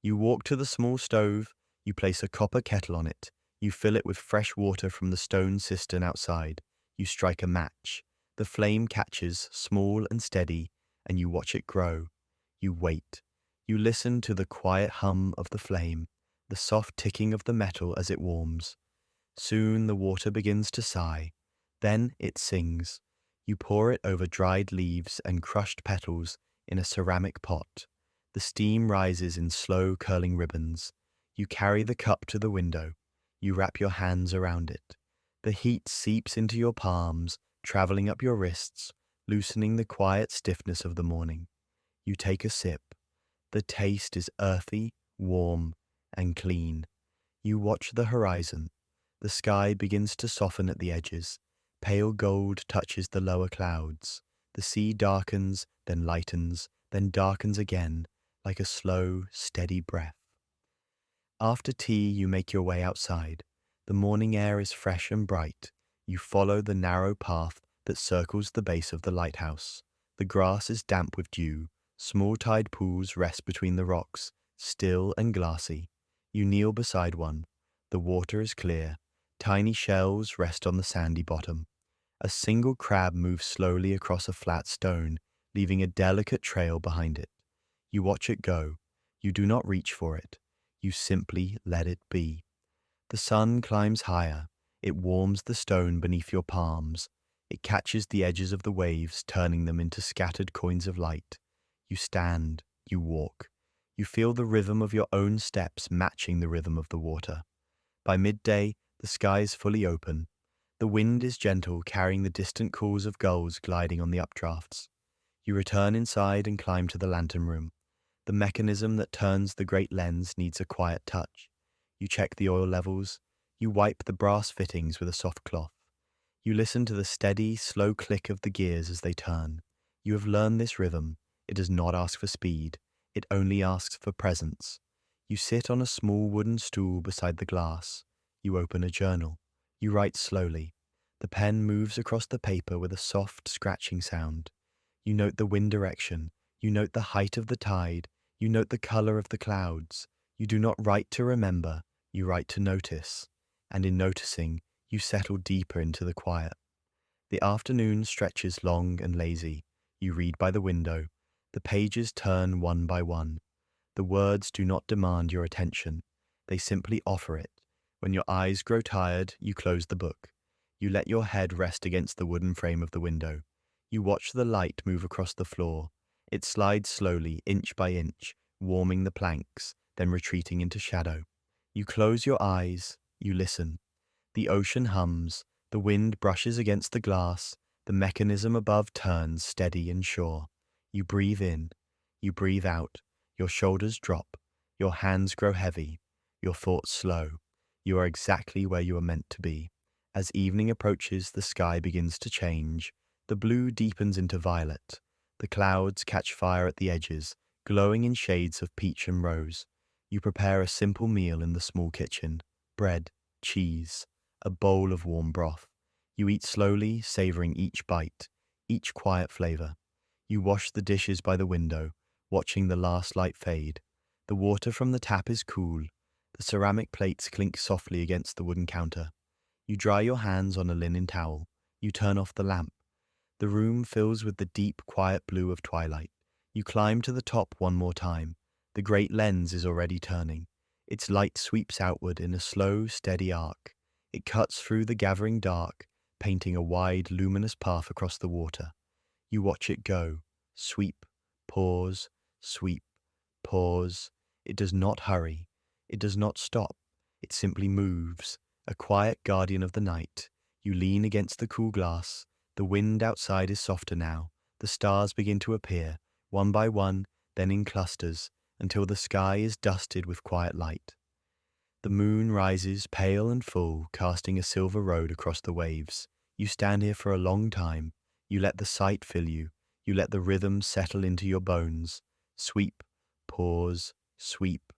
You walk to the small stove, you place a copper kettle on it, you fill it with fresh water from the stone cistern outside, you strike a match. The flame catches, small and steady, and you watch it grow. You wait. You listen to the quiet hum of the flame, the soft ticking of the metal as it warms. Soon the water begins to sigh. Then it sings. You pour it over dried leaves and crushed petals in a ceramic pot. The steam rises in slow curling ribbons. You carry the cup to the window. You wrap your hands around it. The heat seeps into your palms, traveling up your wrists, loosening the quiet stiffness of the morning. You take a sip. The taste is earthy, warm, and clean. You watch the horizon. The sky begins to soften at the edges. Pale gold touches the lower clouds. The sea darkens, then lightens, then darkens again, like a slow, steady breath. After tea, you make your way outside. The morning air is fresh and bright. You follow the narrow path that circles the base of the lighthouse. The grass is damp with dew. Small tide pools rest between the rocks, still and glassy. You kneel beside one. The water is clear. Tiny shells rest on the sandy bottom. A single crab moves slowly across a flat stone, leaving a delicate trail behind it. You watch it go. You do not reach for it. You simply let it be. The sun climbs higher. It warms the stone beneath your palms. It catches the edges of the waves, turning them into scattered coins of light. You stand. You walk. You feel the rhythm of your own steps matching the rhythm of the water. By midday, the sky is fully open. The wind is gentle, carrying the distant calls of gulls gliding on the updrafts. You return inside and climb to the lantern room. The mechanism that turns the great lens needs a quiet touch. You check the oil levels. You wipe the brass fittings with a soft cloth. You listen to the steady, slow click of the gears as they turn. You have learned this rhythm. It does not ask for speed. It only asks for presence. You sit on a small wooden stool beside the glass. You open a journal. You write slowly. The pen moves across the paper with a soft, scratching sound. You note the wind direction. You note the height of the tide. You note the color of the clouds. You do not write to remember. You write to notice. And in noticing, you settle deeper into the quiet. The afternoon stretches long and lazy. You read by the window. The pages turn one by one. The words do not demand your attention. They simply offer it. When your eyes grow tired, you close the book. You let your head rest against the wooden frame of the window. You watch the light move across the floor. It slides slowly, inch by inch, warming the planks, then retreating into shadow. You close your eyes. You listen. The ocean hums. The wind brushes against the glass. The mechanism above turns steady and sure. You breathe in. You breathe out. Your shoulders drop. Your hands grow heavy. Your thoughts slow. You are exactly where you are meant to be. As evening approaches, the sky begins to change. The blue deepens into violet. The clouds catch fire at the edges, glowing in shades of peach and rose. You prepare a simple meal in the small kitchen. Bread, cheese, a bowl of warm broth. You eat slowly, savoring each bite, each quiet flavor. You wash the dishes by the window, watching the last light fade. The water from the tap is cool. The ceramic plates clink softly against the wooden counter. You dry your hands on a linen towel. You turn off the lamp. The room fills with the deep, quiet blue of twilight. You climb to the top one more time. The great lens is already turning. Its light sweeps outward in a slow, steady arc. It cuts through the gathering dark, painting a wide, luminous path across the water. You watch it go. Sweep, pause, sweep, pause. It does not hurry. It does not stop. It simply moves. A quiet guardian of the night. You lean against the cool glass. The wind outside is softer now. The stars begin to appear, one by one, then in clusters, until the sky is dusted with quiet light. The moon rises pale and full, casting a silver road across the waves. You stand here for a long time. You let the sight fill you. You let the rhythm settle into your bones. Sweep, pause, sweep,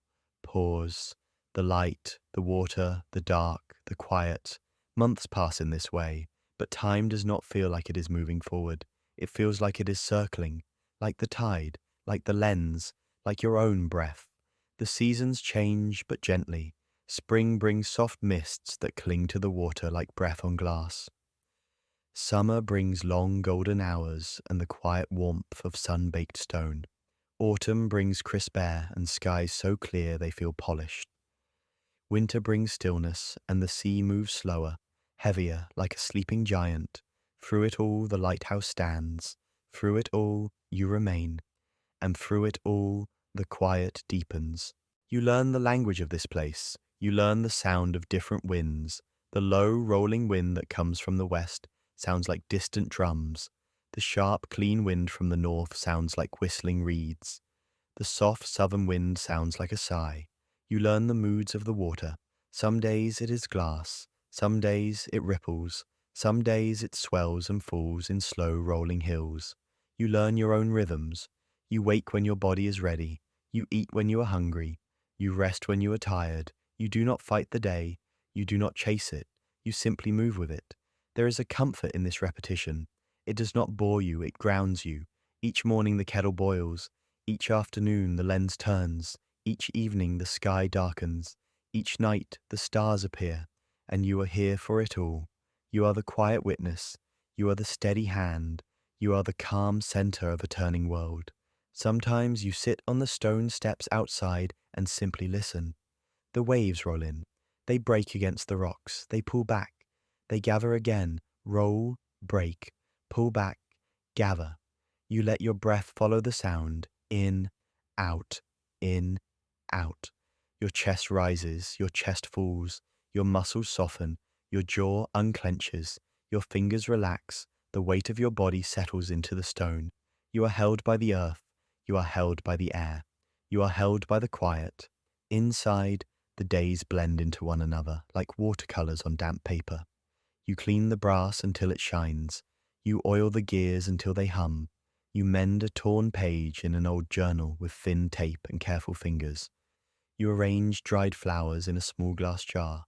pause. The light, the water, the dark, the quiet. Months pass in this way, but time does not feel like it is moving forward. It feels like it is circling, like the tide, like the lens, like your own breath. The seasons change, but gently. Spring brings soft mists that cling to the water like breath on glass. Summer brings long golden hours and the quiet warmth of sun-baked stone. Autumn brings crisp air and skies so clear they feel polished. Winter brings stillness and the sea moves slower, heavier like a sleeping giant. Through it all the lighthouse stands. Through it all you remain. And through it all the quiet deepens. You learn the language of this place. You learn the sound of different winds. The low, rolling wind that comes from the west sounds like distant drums. The sharp, clean wind from the north sounds like whistling reeds. The soft southern wind sounds like a sigh. You learn the moods of the water. Some days it is glass. Some days it ripples. Some days it swells and falls in slow, rolling hills. You learn your own rhythms. You wake when your body is ready. You eat when you are hungry. You rest when you are tired. You do not fight the day. You do not chase it. You simply move with it. There is a comfort in this repetition. It does not bore you, it grounds you. Each morning the kettle boils. Each afternoon the lens turns. Each evening the sky darkens. Each night the stars appear. And you are here for it all. You are the quiet witness. You are the steady hand. You are the calm center of a turning world. Sometimes you sit on the stone steps outside and simply listen. The waves roll in. They break against the rocks. They pull back. They gather again. Roll, break, pull back, gather. You let your breath follow the sound. In, out, in, out. Your chest rises, your chest falls, your muscles soften, your jaw unclenches, your fingers relax, the weight of your body settles into the stone. You are held by the earth, you are held by the air, you are held by the quiet. Inside, the days blend into one another like watercolors on damp paper. You clean the brass until it shines. You oil the gears until they hum. You mend a torn page in an old journal with thin tape and careful fingers. You arrange dried flowers in a small glass jar.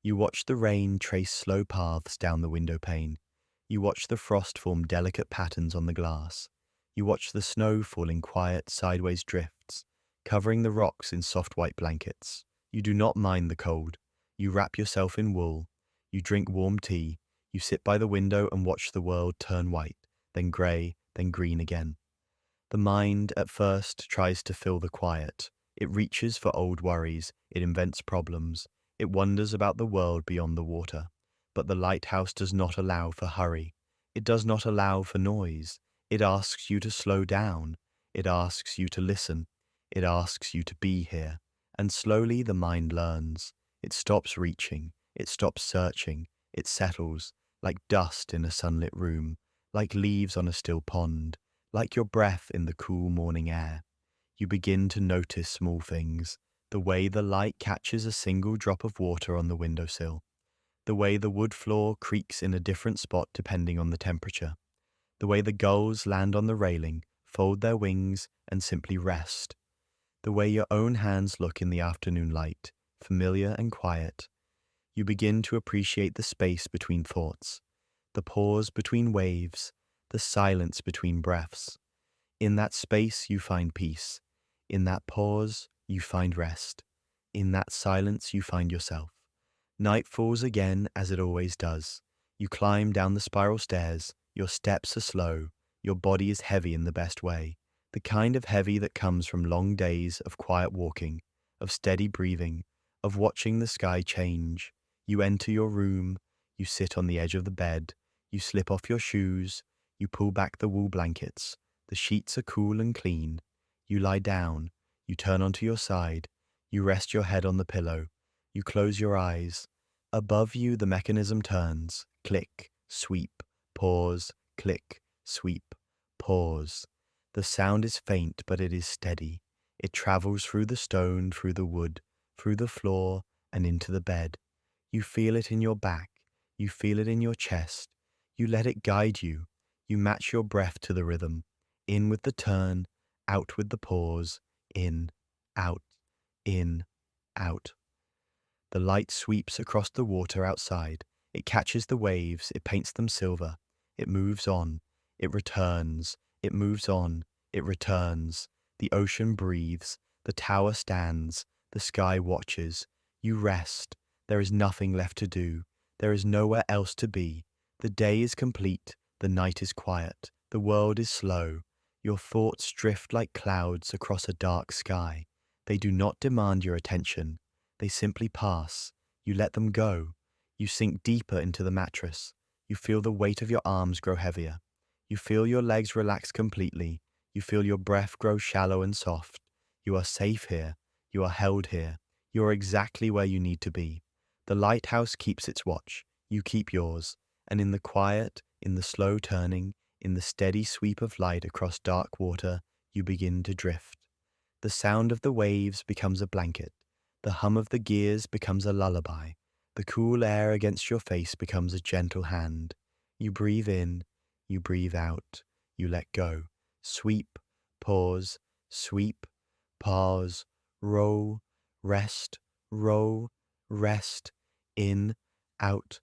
You watch the rain trace slow paths down the window pane. You watch the frost form delicate patterns on the glass. You watch the snow fall in quiet, sideways drifts, covering the rocks in soft white blankets. You do not mind the cold. You wrap yourself in wool. You drink warm tea. You sit by the window and watch the world turn white, then grey, then green again. The mind, at first, tries to fill the quiet. It reaches for old worries. It invents problems. It wonders about the world beyond the water. But the lighthouse does not allow for hurry. It does not allow for noise. It asks you to slow down. It asks you to listen. It asks you to be here. And slowly the mind learns. It stops reaching. It stops searching. It settles, like dust in a sunlit room, like leaves on a still pond, like your breath in the cool morning air. You begin to notice small things, the way the light catches a single drop of water on the windowsill, the way the wood floor creaks in a different spot depending on the temperature, the way the gulls land on the railing, fold their wings, and simply rest, the way your own hands look in the afternoon light, familiar and quiet. You begin to appreciate the space between thoughts, the pause between waves, the silence between breaths. In that space you find peace. In that pause you find rest. In that silence you find yourself. Night falls again as it always does. You climb down the spiral stairs. Your steps are slow. Your body is heavy in the best way. The kind of heavy that comes from long days of quiet walking, of steady breathing, of watching the sky change. You enter your room, you sit on the edge of the bed, you slip off your shoes, you pull back the wool blankets. The sheets are cool and clean. You lie down, you turn onto your side, you rest your head on the pillow, you close your eyes. Above you the mechanism turns, click, sweep, pause, click, sweep, pause. The sound is faint, but it is steady. It travels through the stone, through the wood, through the floor, and into the bed. You feel it in your back. You feel it in your chest. You let it guide you. You match your breath to the rhythm. In with the turn, out with the pause, in, out, in, out. The light sweeps across the water outside. It catches the waves. It paints them silver. It moves on. It returns. It moves on. It returns. The ocean breathes. The tower stands, the sky watches. You rest. There is nothing left to do. There is nowhere else to be. The day is complete, the night is quiet, the world is slow. Your thoughts drift like clouds across a dark sky. They do not demand your attention. They simply pass. You let them go. You sink deeper into the mattress. You feel the weight of your arms grow heavier. You feel your legs relax completely. You feel your breath grow shallow and soft. You are safe here. You are held here. You are exactly where you need to be. The lighthouse keeps its watch. You keep yours. And in the quiet, in the slow turning, in the steady sweep of light across dark water, you begin to drift. The sound of the waves becomes a blanket. The hum of the gears becomes a lullaby. The cool air against your face becomes a gentle hand. You breathe in, you breathe out, you let go. Sweep, pause, sweep, pause, row, rest, row, rest, in, out,